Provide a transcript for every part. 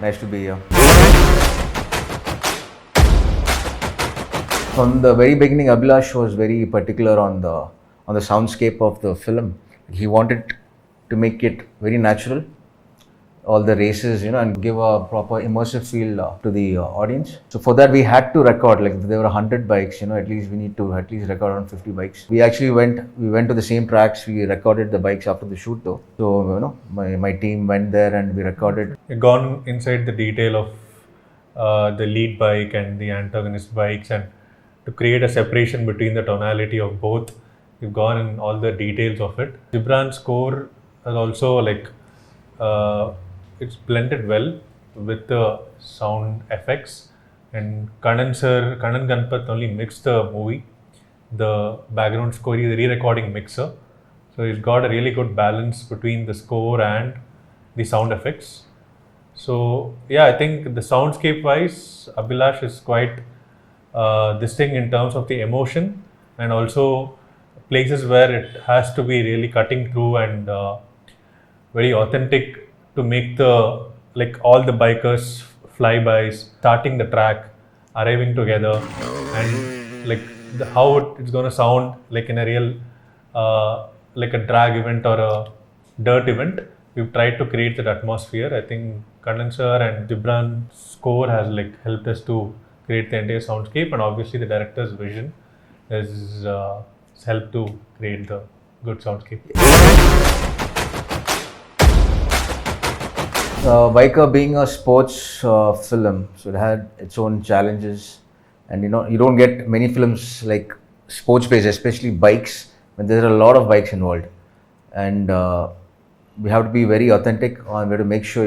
Nice to be here. From the very beginning, Abhilash was very particular on the soundscape of the film. He wanted to make it very natural, all the races, and give a proper immersive feel to the audience. So for that, we had to record. Like if there were 100 bikes, at least we need to at least record around 50 bikes. We actually went to the same tracks. We recorded the bikes after the shoot though. So my team went there and we recorded. Gone inside the detail of the lead bike and the antagonist bikes, and to create a separation between the tonality of both. We've gone in all the details of it. Gibran's score is also it's blended well with the sound effects, and Kanan Ganpat only mixed the movie. The background score is a re-recording mixer, so he's got a really good balance between the score and the sound effects. So yeah, I think the soundscape wise, Abhilash is quite this thing in terms of the emotion, and also places where it has to be really cutting through and very authentic to make the all the bikers flybys starting the track, arriving together, and how it's going to sound like in a real like a drag event or a dirt event. We've tried to create that atmosphere. I think Condenser and Gibran's score has helped us to create the entire soundscape, and obviously the director's vision has helped to create the good soundscape. Biker being a sports film, so it had its own challenges, and you don't get many films like sports based, especially bikes, when there are a lot of bikes involved, and we have to be very authentic on where to make sure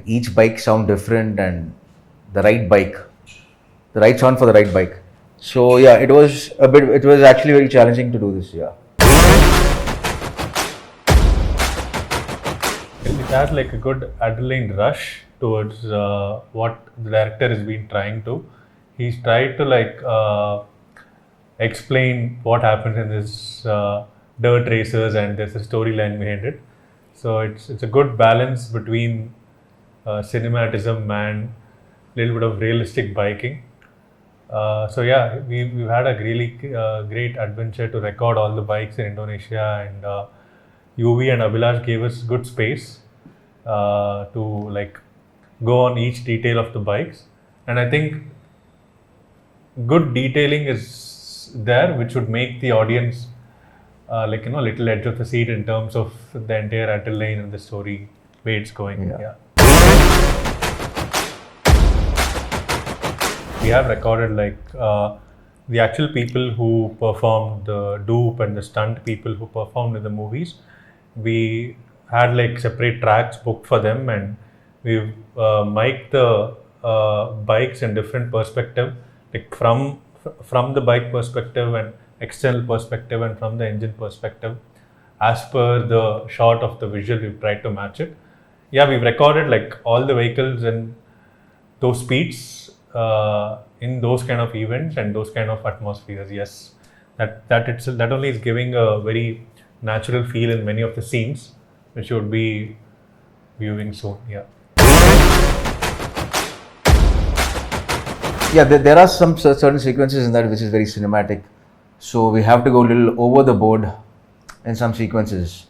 each bike sound different and the right sound for the right bike. So yeah, it was actually very challenging to do this. Yeah. It has a good adrenaline rush towards what the director has been trying to. He's tried to explain what happens in this dirt races, and there's a storyline behind it. So it's a good balance between cinematism and a little bit of realistic biking. So yeah, we've had a really great adventure to record all the bikes in Indonesia, and UV and Abhilash gave us good space to go on each detail of the bikes, and I think good detailing is there, which would make the audience little edge of the seat in terms of the entire adrenaline and the story way it's going. Yeah. We have recorded the actual people who performed the dupe and the stunt people who performed in the movies. We had separate tracks booked for them, and we've mic'd the bikes in different perspective, from the bike perspective and external perspective, and from the engine perspective. As per the shot of the visual, we've tried to match it. Yeah, we've recorded all the vehicles and those speeds in those kind of events and those kind of atmospheres. Yes, that only is giving a very natural feel in many of the scenes, which you would be viewing soon. Yeah. Yeah, there are some certain sequences in that which is very cinematic. So we have to go a little over the board in some sequences.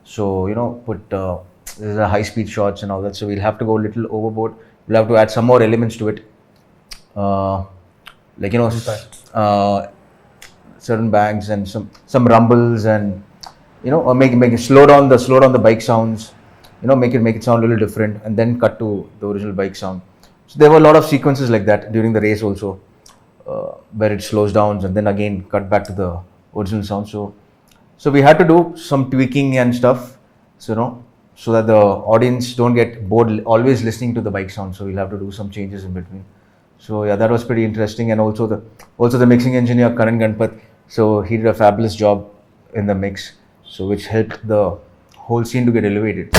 So put there's a high speed shots and all that. So we'll have to go a little overboard. We'll have to add some more elements to it. Certain bangs and some rumbles, and make it slow down the bike sounds, make it sound a little different, and then cut to the original bike sound. So there were a lot of sequences like that during the race also, where it slows down and then again cut back to the original sound. So we had to do some tweaking and stuff, so that the audience don't get bored always listening to the bike sound. So we'll have to do some changes in between. So yeah, that was pretty interesting, and also the mixing engineer Karan Ganpat. So he did a fabulous job in the mix, so which helped the whole scene to get elevated.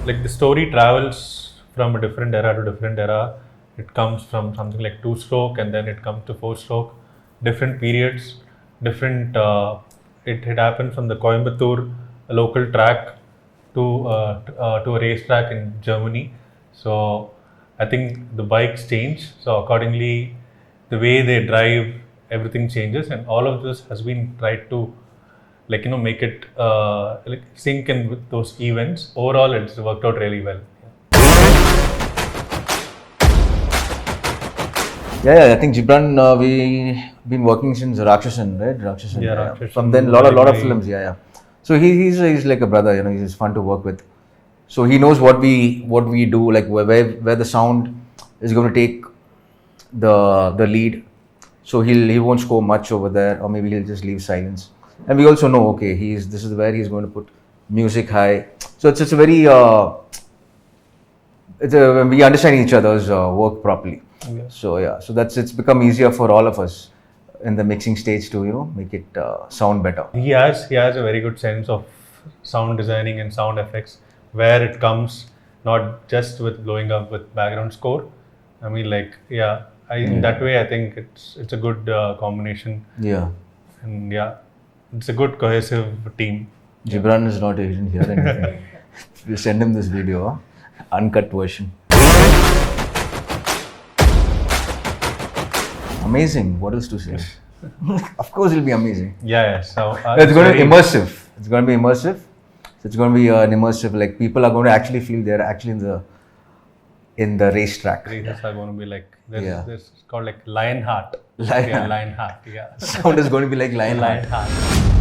The story travels from a different era to different era. It comes from something like 2-stroke, and then it comes to 4-stroke. Different periods, different. It happened from the Coimbatore local track to a racetrack in Germany. So I think the bikes change. So accordingly, the way they drive, everything changes, and all of this has been tried to make it like sync in with those events. Overall, it's worked out really well. Yeah, I think Gibran, we been working since Rakshasan, right? Rakshasan. Yeah, Rakshasan. From then, lot of films. Yeah. So he's like a brother. He's fun to work with. So he knows what we do, like where the sound is going to take the lead. So he won't score much over there, or maybe he'll just leave silence. And we also know, okay, this is where he's going to put music high. So it's a very we understand each other's work properly. Yeah. So it's become easier for all of us in the mixing stage to make it sound better. He has a very good sense of sound designing and sound effects, where it comes not just with blowing up with background score. I mean, in that way, I think it's a good combination. Yeah. And it's a good cohesive team. Gibran is not even here anything. We send him this video, uncut version. Amazing. What else to say? Of course, it'll be amazing. Yeah. So It's going to be immersive. It's going to be immersive. So it's going to be an immersive. Like people are going to actually feel they're actually in the racetrack. Races are going to be like there's called like Lionheart. Lionheart. Yeah, Lionheart. Yeah. Sound is going to be like Lionheart. Lionheart.